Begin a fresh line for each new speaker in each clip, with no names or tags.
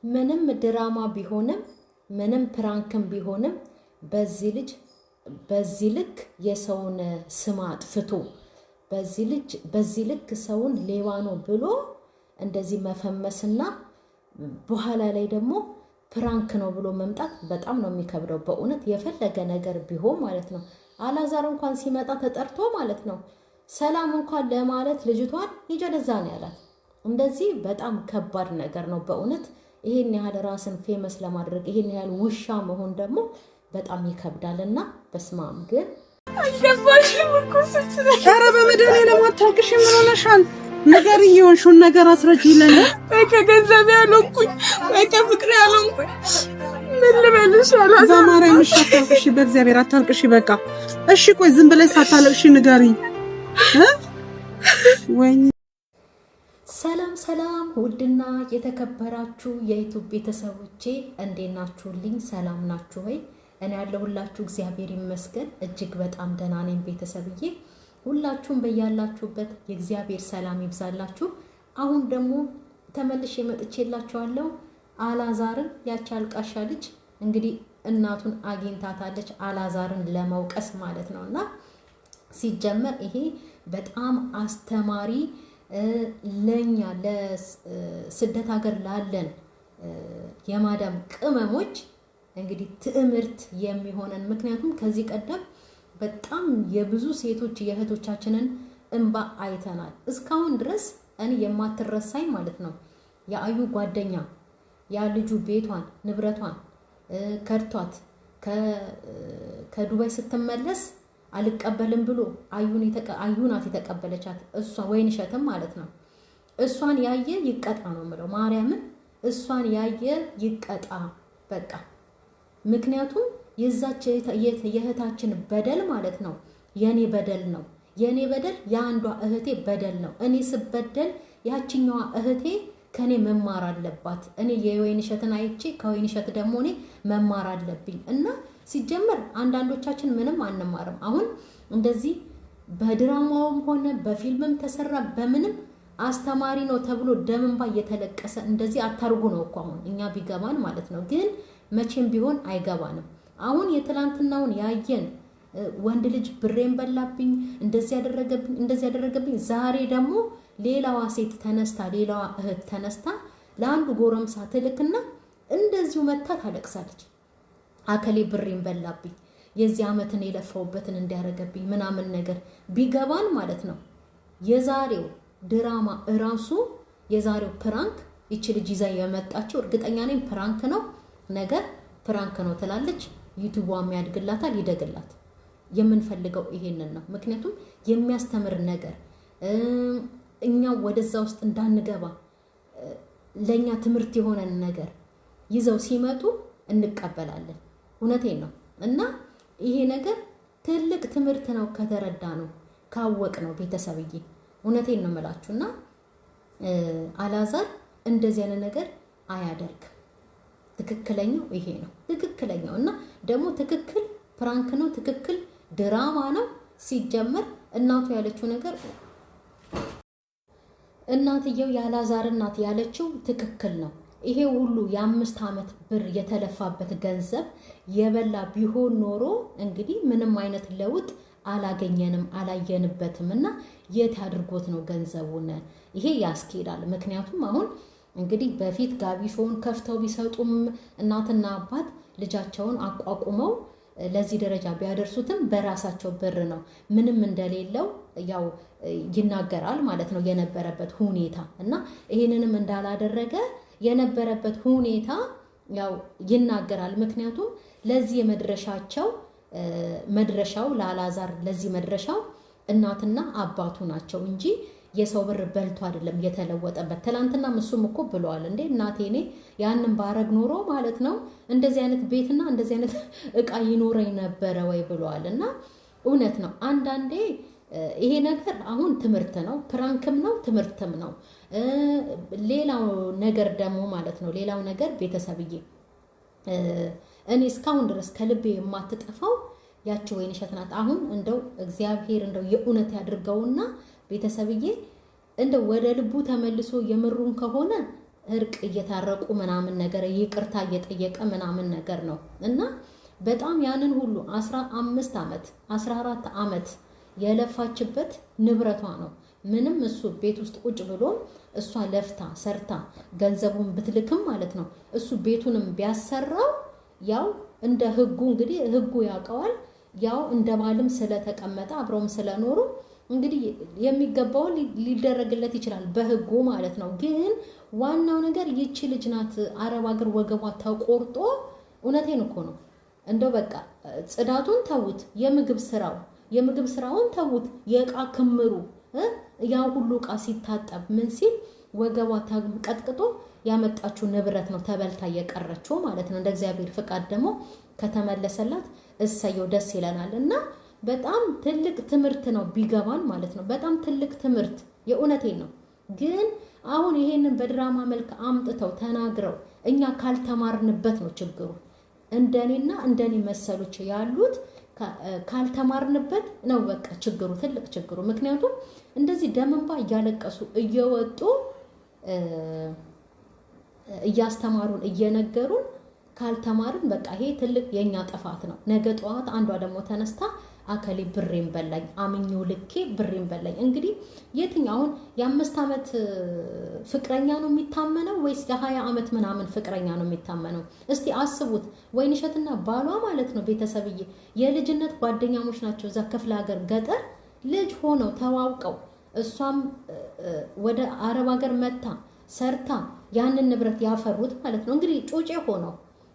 ምንም ድራማ ቢሆንም ምንም ፕራንክም ቢሆንም በዚህ ልክ የሰውን ስም አጥፍቶ በዚህ ልክ ሰውን ሌባ ነው ብሎ እንደዚህ መፈመስና በኋላ ላይ ደግሞ ፕራንክ ነው ብሎ መምጣት በጣም ነው የሚከብደው። በእውነት የፈለገ ነገር ቢሆን ማለት ነው። አላዛር እንኳን ሲመጣ ተጠርቶ ማለት ነው ሰላም እንኳን ለማለት ልጅቷን ይጀለዛ ነው ያላት። እንደዚህ በጣም ከባድ ነገር ነው በእውነት። ይሄን ያህል ራስን ፌመስ ለማድረግ ይሄን ያህል ውሻ መሆን ደግሞ በጣም ይከብዳልና በስማም ግን
አይገባሽም እኮ ስትለኝ ኧረ በመድኃኔ ለማታውቅሽ ምን ሆነሻል? ነገር ይሁንሽውን ነገር አስረጅ ይለኝ። በቃ ገንዘብ ያለንኩኝ በቃ ፍቅር ያለንኩኝ ምን ልበልሽ? አላዛ ማርያም አታልቅሽ፣ በእግዚአብሔር አታልቅሽ። በቃ እሺ ቆይ ዝም ብለሽ ሳታለቅሽ ንገሪኝ። ወይ
ሰላም ውድና የተከበራችሁ የዩቲዩብ ቤተሰቦቼ እንዴት ናችሁልኝ? ሰላም ናችሁ ወይ? እኔ ያለሁላችሁ እግዚአብሔር ይመስገን እጅግ በጣም ደህና ነኝ ቤተሰብዬ። ሁላችሁም በያላችሁበት የእግዚአብሔር ሰላም ይብዛላችሁ። አሁን ደግሞ ተመልሼ መጥቼላችኋለሁ። አላዛርን ያቺ አልቃሻ ልጅ እንግዲህ እናቱን አግኝታታለች፣ አላዛርን ለመውቀስ ማለት ነውና ሲጀመር ይሄ በጣም አስተማሪ ለኛ ለስደት ሀገር ላለን የማዳም ቅመሞች እንግዲህ ትዕምርት የሚሆነን። ምክንያቱም ከዚህ ቀደም በጣም የብዙ ሴቶች የእህቶቻችንን እንባ አይተናል። እስካሁን ድረስ እኔ የማትረሳኝ ማለት ነው የአዩ ጓደኛ ያ ልጁ ቤቷን ንብረቷን ከርቷት ከዱባይ ስትመለስ አልቀበልም ብሎ አዩናት የተቀበለቻት እሷ ወይንሸትም ማለት ነው። እሷን ያየ ይቀጣ ነው የምለው ማርያምን፣ እሷን ያየ ይቀጣ በቃ። ምክንያቱም የዛች የእህታችን በደል ማለት ነው የኔ በደል ነው። የኔ በደል የአንዷ እህቴ በደል ነው። እኔ ስበደል ያችኛዋ እህቴ ከኔ መማር አለባት። እኔ የወይንሸትን አይቼ ከወይንሸት ደግሞ እኔ መማር አለብኝ። እና ሲጀመር አንዳንዶቻችን ምንም አንማርም። አሁን እንደዚህ በድራማውም ሆነ በፊልምም ተሰራ በምንም አስተማሪ ነው ተብሎ ደምንባ እየተለቀሰ እንደዚህ አታርጉ ነው እኮ አሁን እኛ ቢገባን ማለት ነው። ግን መቼም ቢሆን አይገባንም። አሁን የትላንትናውን ያየን ወንድ ልጅ ብሬን በላብኝ እንደዚህ ያደረገብኝ፣ ዛሬ ደግሞ ሌላዋ ሴት ተነስታ ሌላዋ እህት ተነስታ ለአንዱ ጎረምሳ ትልክና እንደዚሁ መታ ታለቅሳለች። አከሌ ብሬን በላብኝ፣ የዚህ ዓመትን የለፈውበትን እንዲያረገብኝ ምናምን ነገር ቢገባን ማለት ነው። የዛሬው ድራማ እራሱ የዛሬው ፕራንክ ይቺ ልጅ ይዛ የመጣችው እርግጠኛ ነኝ ፕራንክ ነው፣ ነገር ፕራንክ ነው ትላለች። ዩቲዩብዋም ያድግላታል፣ ይደግላት። የምንፈልገው ይሄንን ነው። ምክንያቱም የሚያስተምር ነገር እኛ ወደዛ ውስጥ እንዳንገባ ለኛ ትምህርት የሆነን ነገር ይዘው ሲመጡ እንቀበላለን። እውነቴን ነው። እና ይሄ ነገር ትልቅ ትምህርት ነው ከተረዳ ነው ካወቅ ነው ቤተሰብዬ። እውነቴን ነው የምላችሁና አላዛር እንደዚህ ያለ ነገር አያደርግም። ትክክለኛው ይሄ ነው ትክክለኛው። እና ደግሞ ትክክል ፕራንክ ነው፣ ትክክል ድራማ ነው። ሲጀመር እናቱ ያለችው ነገር እናትየው የአላዛር እናት ያለችው ትክክል ነው። ይሄ ሁሉ የ5 ዓመት ብር የተለፋበት ገንዘብ የበላ ቢሆን ኖሮ እንግዲህ ምንም አይነት ለውጥ አላገኘንም አላየንበትም። እና የት አድርጎት ነው ገንዘቡን? ይሄ ያስኬዳል። ምክንያቱም አሁን እንግዲህ በፊት ጋቢሾውን ከፍተው ቢሰጡም እናትና አባት ልጃቸውን አቋቁመው ለዚህ ደረጃ ቢያደርሱትም በራሳቸው ብር ነው፣ ምንም እንደሌለው ያው ይናገራል ማለት ነው የነበረበት ሁኔታ። እና ይሄንንም እንዳላደረገ የነበረበት ሁኔታ ያው ይናገራል። ምክንያቱም ለዚህ መድረሻው ለአላዛር ለዚህ መድረሻው እናትና አባቱ ናቸው እንጂ የሰው ብር በልቶ አይደለም የተለወጠበት። ትላንትና እሱም እኮ ብለዋል እንዴ እናቴ እኔ ያንን ባረግ ኖሮ ማለት ነው እንደዚህ አይነት ቤትና እንደዚህ አይነት እቃ ይኖረኝ ነበረ ወይ ብለዋል። እና እውነት ነው። አንዳንዴ ይሄ ነገር አሁን ትምህርት ነው፣ ፕራንክም ነው፣ ትምህርትም ነው። ሌላው ነገር ደግሞ ማለት ነው ሌላው ነገር ቤተሰብዬ እኔ እስካሁን ድረስ ከልቤ የማትጠፋው ያቺ ወይንሸት ናት። አሁን እንደው እግዚአብሔር እንደው የእውነት ያድርገውና ቤተሰብዬ እንደው ወደ ልቡ ተመልሶ የምሩን ከሆነ እርቅ እየታረቁ ምናምን ነገር ይቅርታ እየጠየቀ ምናምን ነገር ነው እና በጣም ያንን ሁሉ 15 ዓመት 14 ዓመት የለፋችበት ንብረቷ ነው። ምንም እሱ ቤት ውስጥ ቁጭ ብሎ እሷ ለፍታ ሰርታ ገንዘቡን ብትልክም ማለት ነው እሱ ቤቱንም ቢያሰራው ያው እንደ ህጉ እንግዲህ ህጉ ያውቀዋል። ያው እንደ ባልም ስለተቀመጠ አብረውም ስለኖሩ እንግዲህ የሚገባውን ሊደረግለት ይችላል በህጉ ማለት ነው። ግን ዋናው ነገር ይቺ ልጅ ናት አረብ ሀገር ወገቧ ተቆርጦ እውነቴን እኮ ነው እንደው በቃ ጽዳቱን ተውት፣ የምግብ ስራውን ተውት፣ የእቃ ክምሩ ያ ሁሉ እቃ ሲታጠብ ምን ሲል ወገቧ ተቀጥቅጦ ያመጣችው ንብረት ነው ተበልታ የቀረችው ማለት ነው። እንደ እግዚአብሔር ፍቃድ ደግሞ ከተመለሰላት እሰየው ደስ ይለናል። እና በጣም ትልቅ ትምህርት ነው ቢገባን ማለት ነው። በጣም ትልቅ ትምህርት የእውነቴን ነው። ግን አሁን ይሄንን በድራማ መልክ አምጥተው ተናግረው እኛ ካልተማርንበት ነው ችግሩ። እንደኔና እንደኔ መሰሎች ያሉት ካልተማርንበት ነው በቃ ችግሩ፣ ትልቅ ችግሩ። ምክንያቱም እንደዚህ ደምንባ እያለቀሱ እየወጡ እያስተማሩን እየነገሩን ካልተማርን በቃ ይሄ ትልቅ የኛ ጥፋት ነው። ነገ ጠዋት አንዷ ደግሞ ተነስታ አከሌ ብሬን በላኝ አምኜው ልኬ ብሬን በላኝ። እንግዲህ የትኛውን የ5 ዓመት ፍቅረኛ ነው የሚታመነው ወይስ የ20 ዓመት ምናምን ፍቅረኛ ነው የሚታመነው? እስቲ አስቡት። ወይንሸትና ባሏ ማለት ነው ቤተሰብዬ የልጅነት ጓደኛሞች ናቸው። እዛ ክፍለ ሀገር ገጠር ልጅ ሆነው ተዋውቀው እሷም ወደ አረብ ሀገር መታ ሰርታ ያንን ንብረት ያፈሩት ማለት ነው። እንግዲህ ጩጬ ሆነው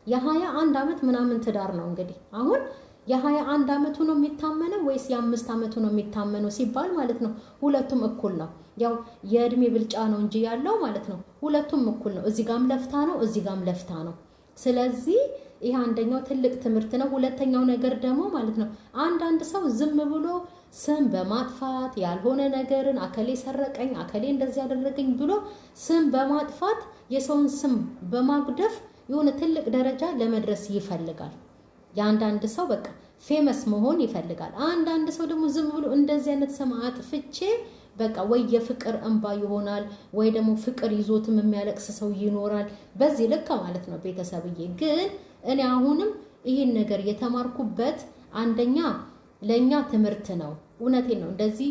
የ21 ዓመት ምናምን ትዳር ነው እንግዲህ አሁን የ21 ዓመቱ ነው የሚታመነው ወይስ የ5 ዓመቱ ነው የሚታመነው ሲባል ማለት ነው ሁለቱም እኩል ነው። ያው የእድሜ ብልጫ ነው እንጂ ያለው ማለት ነው ሁለቱም እኩል ነው። እዚህ ጋም ለፍታ ነው፣ እዚህ ጋም ለፍታ ነው። ስለዚህ ይሄ አንደኛው ትልቅ ትምህርት ነው። ሁለተኛው ነገር ደግሞ ማለት ነው አንዳንድ ሰው ዝም ብሎ ስም በማጥፋት ያልሆነ ነገርን አከሌ ሰረቀኝ፣ አከሌ እንደዚህ ያደረገኝ ብሎ ስም በማጥፋት የሰውን ስም በማጉደፍ የሆነ ትልቅ ደረጃ ለመድረስ ይፈልጋል። የአንዳንድ ሰው በቃ ፌመስ መሆን ይፈልጋል። አንዳንድ ሰው ደግሞ ዝም ብሎ እንደዚህ አይነት ስም አጥፍቼ በቃ ወይ የፍቅር እንባ ይሆናል ወይ ደግሞ ፍቅር ይዞትም የሚያለቅስ ሰው ይኖራል። በዚህ ልክ ማለት ነው ቤተሰብዬ። ግን እኔ አሁንም ይህን ነገር የተማርኩበት አንደኛ ለኛ ትምህርት ነው። እውነቴን ነው። እንደዚህ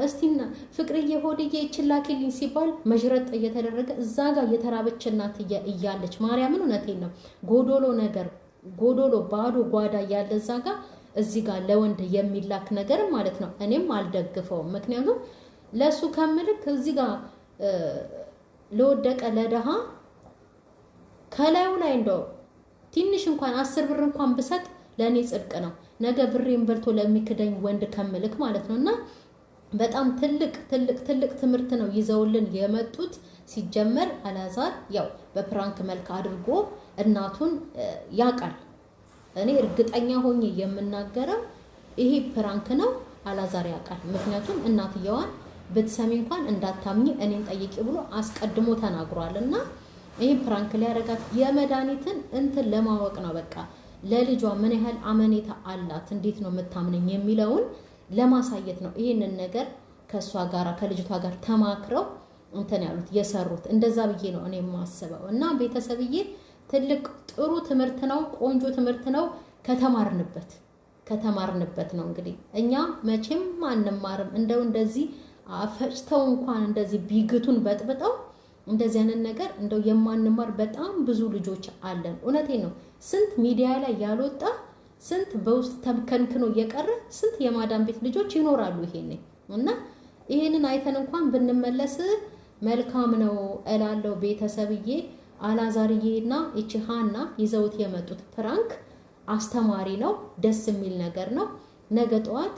እስቲና ፍቅርዬ ሆድዬ ይችላልኝ ሲባል መጅረጥ እየተደረገ እዛ ጋር የተራበች እናት እያለች ማርያምን እውነቴን ነው ጎዶሎ ባዶ ጓዳ ያለ እዛ ጋር እዚህ ጋር ለወንድ የሚላክ ነገር ማለት ነው እኔም አልደግፈውም። ምክንያቱም ለሱ ከምልክ እዚህ ጋር ለወደቀ ለደሃ ከላዩ ላይ እንደው ትንሽ እንኳን 10 ብር እንኳን ብሰጥ ለኔ ጽድቅ ነው። ነገ ብሬን በልቶ ለሚክደኝ ወንድ ከምልክ ማለት ነውና በጣም ትልቅ ትምህርት ነው ይዘውልን የመጡት። ሲጀመር አላዛር ያው በፕራንክ መልክ አድርጎ እናቱን ያቃል። እኔ እርግጠኛ ሆኜ የምናገረው ይሄ ፕራንክ ነው። አላዛር ያቃል። ምክንያቱም እናትየዋን ብትሰሚ እንኳን እንዳታምኚ እኔን ጠይቂ ብሎ አስቀድሞ ተናግሯልና ይሄ ፕራንክ ሊያረጋት የመድኃኒትን እንትን ለማወቅ ነው። በቃ ለልጇ ምን ያህል አመኔታ አላት፣ እንዴት ነው የምታምነኝ የሚለውን ለማሳየት ነው። ይሄንን ነገር ከሷ ጋራ ከልጅቷ ጋር ተማክረው እንትን ያሉት የሰሩት እንደዛ ብዬ ነው እኔ የማስበው። እና ቤተሰብዬ ትልቅ ጥሩ ትምህርት ነው፣ ቆንጆ ትምህርት ነው። ከተማርንበት ነው እንግዲህ እኛ መቼም አንማርም። እንደዚህ አፈጭተው እንኳን እንደዚህ ቢግቱን በጥብጠው እንደዚህ አይነት ነገር እንደው የማንማር በጣም ብዙ ልጆች አለን። እውነቴን ነው። ስንት ሚዲያ ላይ ያልወጣ ስንት በውስጥ ተከንክኖ የቀረ ስንት የማዳም ቤት ልጆች ይኖራሉ። እና ይሄንን አይተን እንኳን ብንመለስ መልካም ነው እላለሁ ቤተሰብዬ። አላዛርዬና እቺ ሃና ይዘውት የመጡት ፕራንክ አስተማሪ ነው፣ ደስ የሚል ነገር ነው። ነገ ጠዋት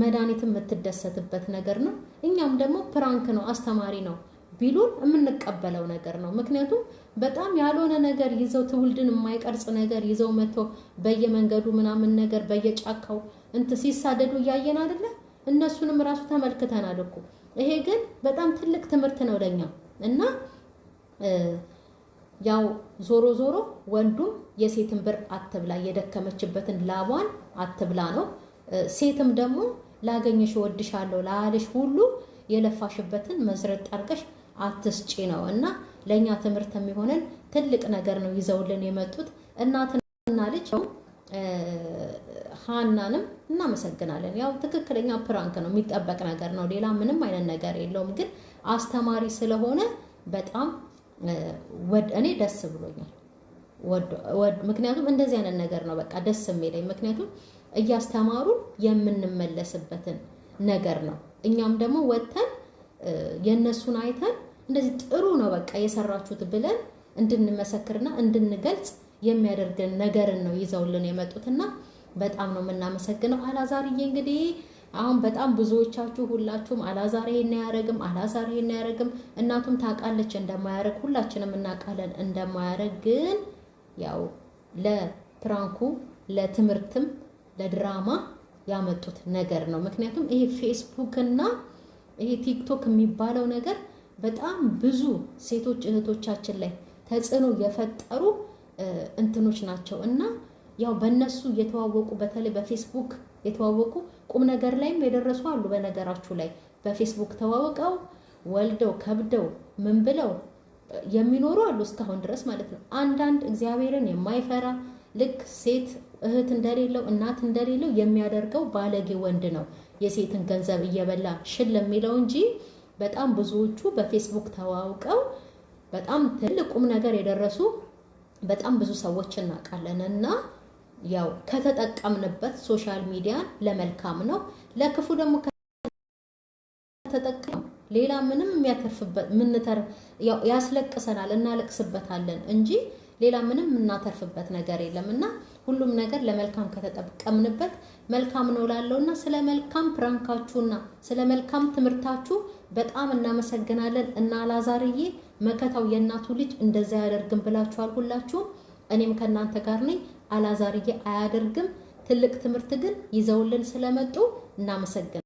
መድኃኒት የምትደሰትበት ነገር ነው። እኛም ደግሞ ፕራንክ ነው አስተማሪ ነው ቢሉን የምንቀበለው ነገር ነው። ምክንያቱም በጣም ያልሆነ ነገር ይዘው ትውልድን የማይቀርጽ ነገር ይዘው መጥቶ በየመንገዱ ምናምን ነገር በየጫካው ሲሳደዱ እያየን አይደለ? እነሱንም ራሱ ተመልክተናል እኮ። ይሄ ግን በጣም ትልቅ ትምህርት ነው ለኛ እና ያው ዞሮ ወንዱም የሴትን ብር አትብላ፣ የደከመችበትን ላቧን አትብላ ነው። ሴትም ደግሞ ላገኘሽ ወድሻለሁ ላለሽ ሁሉ የለፋሽበትን መዝረጥ አርገሽ አትስጪ ነው እና ለኛ ትምህርት የሚሆነን ትልቅ ነገር ነው ይዘውልን የመጡት እናትና ልጅ ሃናንም እናመሰግናለን። ያው ትክክለኛ ፕራንክ ነው የሚጠበቅ ነገር ነው ሌላ ምንም አይነት ነገር የለውም ግን አስተማሪ ስለሆነ በጣም እኔ ደስ ብሎኛል ምክንያቱም እንደዚህ አይነት ነገር ነው በቃ ደስ የሚለኝ ምክንያቱም እያስተማሩ የምንመለስበትን ነገር ነው እኛም ደግሞ ወተን የነሱን አይተን እንደዚህ ጥሩ ነው በቃ የሰራችሁት ብለን እንድንመሰክርና እንድንገልጽ የሚያደርገን ነገርን ነው ይዘውልን የመጡትና በጣም ነው የምናመሰግነው አላዛርዬ እንግዲህ አሁን በጣም ብዙዎቻችሁ ሁላችሁም አላዛር ይሄን ያረግም እናቱም ታውቃለች እንደማያረግ ሁላችንም እናውቃለን እንደማያረግ ግን ያው ለፕራንኩ ለትምህርትም ለድራማ ያመጡት ነገር ነው ምክንያቱም ይሄ ፌስቡክ እና ይሄ ቲክቶክ የሚባለው ነገር በጣም ብዙ ሴቶች እህቶቻችን ላይ ተጽዕኖ የፈጠሩ እንትኖች ናቸው እና ያው በእነሱ የተዋወቁ በተለይ በፌስቡክ የተዋወቁ ቁም ነገር ላይም የደረሱ አሉ በነገራችሁ ላይ በፌስቡክ ተዋወቀው ወልደው ከብደው ምን ብለው የሚኖሩ አሉ እስካሁን ድረስ ማለት ነው አንዳንድ እግዚአብሔርን የማይፈራ ልክ ሴት እህት እንደሌለው እናት እንደሌለው የሚያደርገው ባለጌ ወንድ ነው የሴትን ገንዘብ እየበላ ሽል የሚለው እንጂ በጣም ብዙዎቹ በፌስቡክ ተዋውቀው በጣም ትልቅ ቁም ነገር የደረሱ በጣም ብዙ ሰዎች እናውቃለን እና ያው ከተጠቀምንበት ሶሻል ሚዲያ ለመልካም ነው ለክፉ ደግሞ ከተጠቀም ሌላ ምንም የሚያተርፍበት ያው ያስለቅሰናል እናለቅስበታለን እንጂ ሌላ ምንም እናተርፍበት ነገር የለምና ሁሉም ነገር ለመልካም ከተጠቀምንበት መልካም ነው ላለውና ስለ መልካም ፕራንካችሁና ስለ መልካም ትምህርታችሁ በጣም እናመሰግናለን እና አላዛርዬ መከታው የእናቱ ልጅ እንደዛ ያደርግም ብላችኋል ሁላችሁም እኔም ከናንተ ጋር ነኝ አላዛርዬ አያደርግም ትልቅ ትምህርት ግን ይዘውልን ስለመጡ እናመሰግናለን